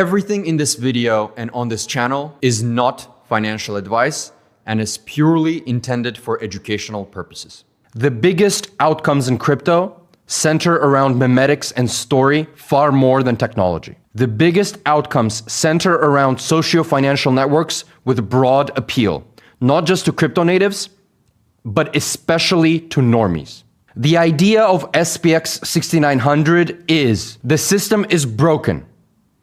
Everything in this video and on this channel is not financial advice and is purely intended for educational purposes. The biggest outcomes in crypto center around memetics and story far more than technology. The biggest outcomes center around socio-financial networks with broad appeal, not just to crypto natives, but especially to normies. The idea of SPX 6900 is the system is broken.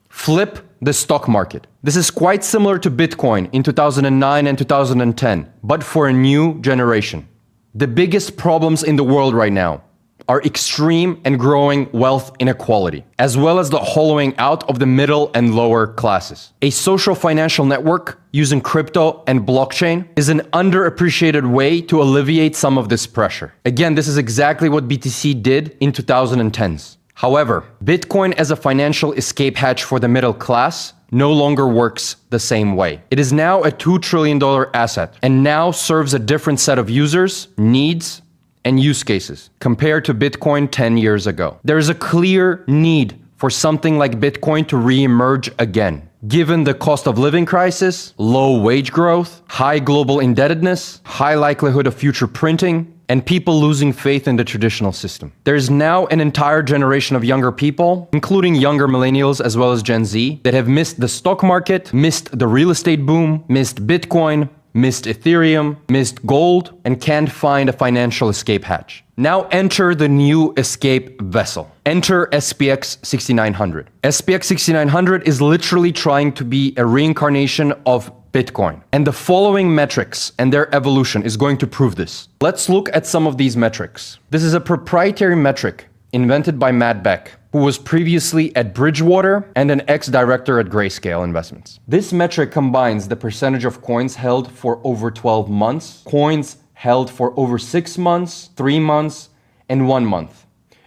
Flip the stock market. This is quite similar to Bitcoin in 2009 and 2010, but for a new generation. The biggest problems in the world right now are extreme and growing wealth inequality, as well as the hollowing out of the middle and lower classes. A social financial network using crypto and blockchain is an underappreciated way to alleviate some of this pressure. Again, this is exactly what BTC did in 2010s. However, Bitcoin as a financial escape hatch for the middle class no longer works the same way. It is now a $2 trillion asset and now serves a different set of users, needs, and use cases compared to Bitcoin 10 years ago. There is a clear need for something like Bitcoin to re-emerge again. Given the cost of living crisis, low wage growth, high global indebtedness, high likelihood of future printing, and people losing faith in the traditional system. There is now an entire generation of younger people, including younger millennials as well as Gen Z, that have missed the stock market, missed the real estate boom, missed Bitcoin, missed Ethereum, missed gold, and can't find a financial escape hatch. Now enter the new escape vessel. Enter SPX 6900. SPX 6900 is literally trying to be a reincarnation of Bitcoin. And the following metrics and their evolution is going to prove this. Let's look at some of these metrics. This is a proprietary metric invented by Matt Beck, who was previously at Bridgewater and an ex-director at Grayscale Investments. This metric combines the percentage of coins held for over 12 months, coins held for over 6 months, 3 months, and 1 month,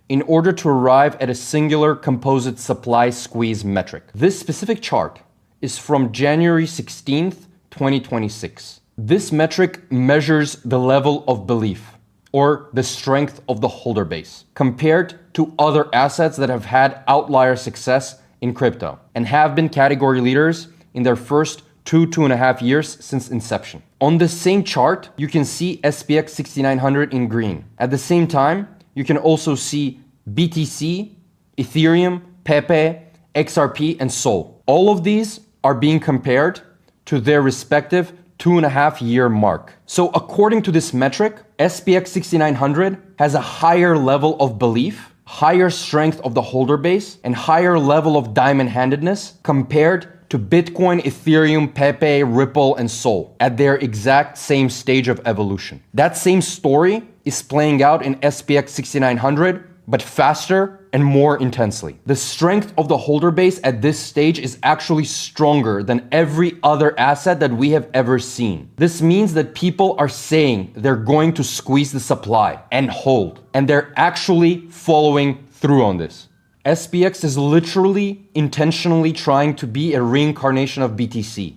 in order to arrive at a singular composite supply squeeze metric. This specific chart is from January 16th, 2026. This metric measures the level of belief or the strength of the holder base compared to other assets that have had outlier success in crypto and have been category leaders in their first 2.5 years since inception. On the same chart, you can see SPX 6900 in green. At the same time, you can also see BTC, Ethereum, Pepe, XRP, and Sol. All of these are being compared to their respective 2.5-year mark. So according to this metric, SPX 6900 has a higher level of belief, higher strength of the holder base, and higher level of diamond-handedness compared to Bitcoin, Ethereum, Pepe, Ripple, and Sol at their exact same stage of evolution. That same story is playing out in SPX 6900, but faster and more intensely. The strength of the holder base at this stage is actually stronger than every other asset that we have ever seen. This means that people are saying they're going to squeeze the supply and hold, and they're actually following through on this. SPX is literally intentionally trying to be a reincarnation of BTC,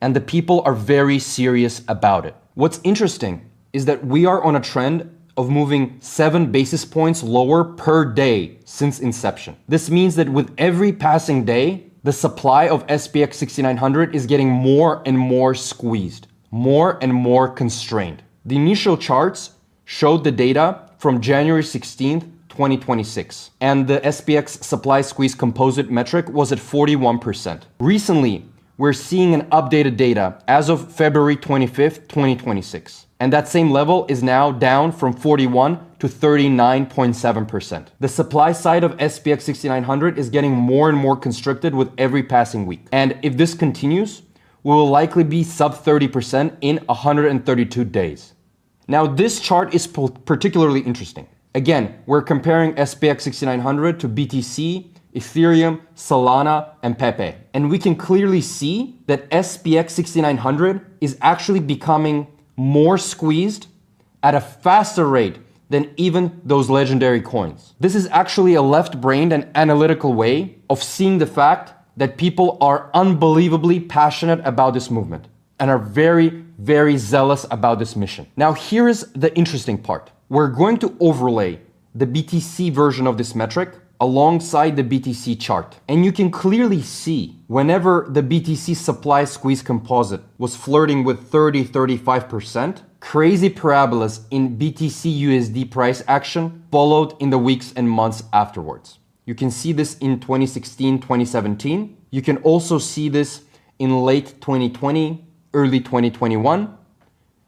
and the people are very serious about it. What's interesting is that we are on a trend of moving 7 basis points lower per day since inception. This means that with every passing day, the supply of SPX 6900 is getting more and more squeezed, more and more constrained. The initial charts showed the data from January 16th, 2026, and the SPX supply squeeze composite metric was at 41%. Recently, we're seeing an updated data as of February 25th, 2026. And that same level is now down from 41 to 39.7%. The supply side of SPX 6900 is getting more and more constricted with every passing week. And if this continues, we will likely be sub 30% in 132 days. Now, this chart is particularly interesting. Again, we're comparing SPX 6900 to BTC, Ethereum, Solana, and Pepe. And we can clearly see that SPX 6900 is actually becoming more squeezed at a faster rate than even those legendary coins. This is actually a left-brained and analytical way of seeing the fact that people are unbelievably passionate about this movement and are very, very zealous about this mission. Now, here is the interesting part. We're going to overlay the BTC version of this metric alongside the BTC chart. And you can clearly see whenever the BTC supply squeeze composite was flirting with 30-35%, crazy parabolas in BTC USD price action followed in the weeks and months afterwards. You can see this in 2016, 2017. You can also see this in late 2020, early 2021,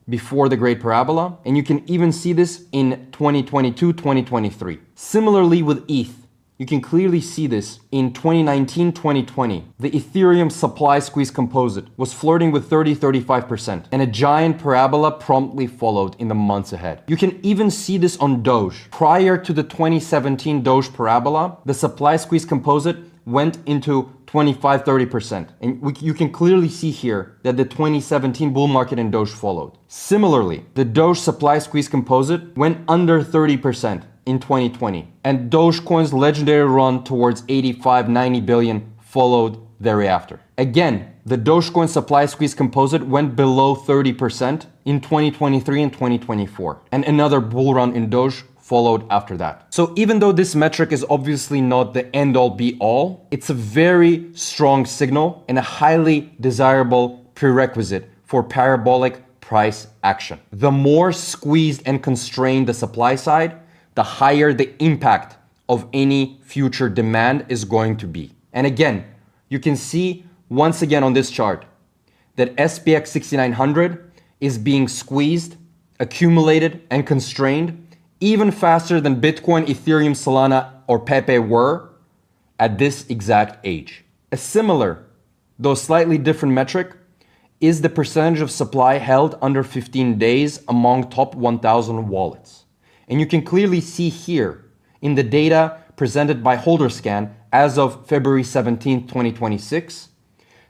before the Great Parabola. And you can even see this in 2022, 2023. Similarly with ETH, you can clearly see this in 2019, 2020. The Ethereum supply squeeze composite was flirting with 30-35%, and a giant parabola promptly followed in the months ahead. You can even see this on Doge. Prior to the 2017 Doge parabola, the supply squeeze composite went into 25-30%. And you can clearly see here that the 2017 bull market in Doge followed. Similarly, the Doge supply squeeze composite went under 30% in 2020. And Dogecoin's legendary run towards 85-90 billion followed thereafter. Again, the Dogecoin supply squeeze composite went below 30% in 2023 and 2024. And another bull run in Doge followed after that. So even though this metric is obviously not the end-all be-all, it's a very strong signal and a highly desirable prerequisite for parabolic price action. The more squeezed and constrained the supply side, the higher the impact of any future demand is going to be. And again, you can see once again on this chart that SPX 6900 is being squeezed, accumulated, and constrained even faster than Bitcoin, Ethereum, Solana, or Pepe were at this exact age. A similar, though slightly different metric is the percentage of supply held under 15 days among top 1,000 wallets. And you can clearly see here in the data presented by HolderScan as of February 17, 2026,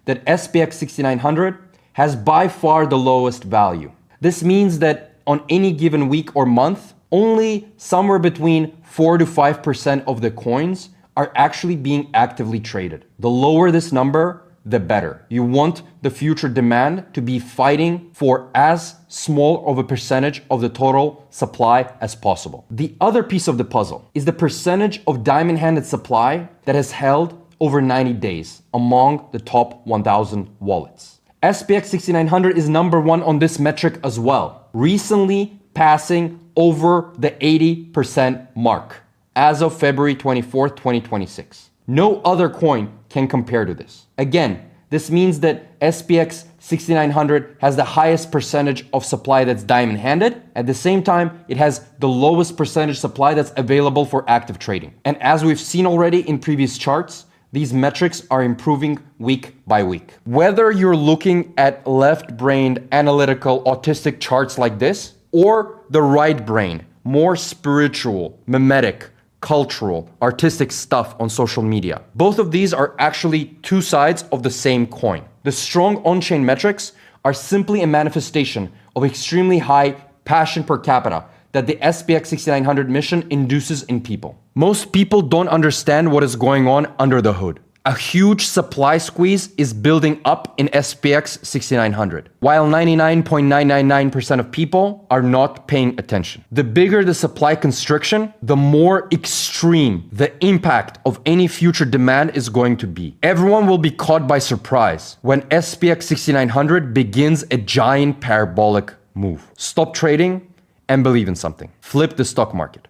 that SPX 6900 has by far the lowest value. This means that on any given week or month, only somewhere between 4 to 5% of the coins are actually being actively traded. The lower this number, the better. You want the future demand to be fighting for as small of a percentage of the total supply as possible. The other piece of the puzzle is the percentage of diamond-handed supply that has held over 90 days among the top 1,000 wallets. SPX 6900 is number one on this metric as well, recently passing over the 80% mark as of February 24th, 2026. No other coin can compare to this. Again, this means that SPX 6900 has the highest percentage of supply that's diamond-handed. At the same time, it has the lowest percentage supply that's available for active trading. And as we've seen already in previous charts, these metrics are improving week by week. Whether you're looking at left-brained, analytical, autistic charts like this, or the right brain, more spiritual, mimetic, cultural, artistic stuff on social media. Both of these are actually two sides of the same coin. The strong on-chain metrics are simply a manifestation of extremely high passion per capita that the SPX 6900 mission induces in people. Most people don't understand what is going on under the hood. A huge supply squeeze is building up in SPX 6900, while 99.999% of people are not paying attention. The bigger the supply constriction, the more extreme the impact of any future demand is going to be. Everyone will be caught by surprise when SPX 6900 begins a giant parabolic move. Stop trading and believe in something. Flip the stock market.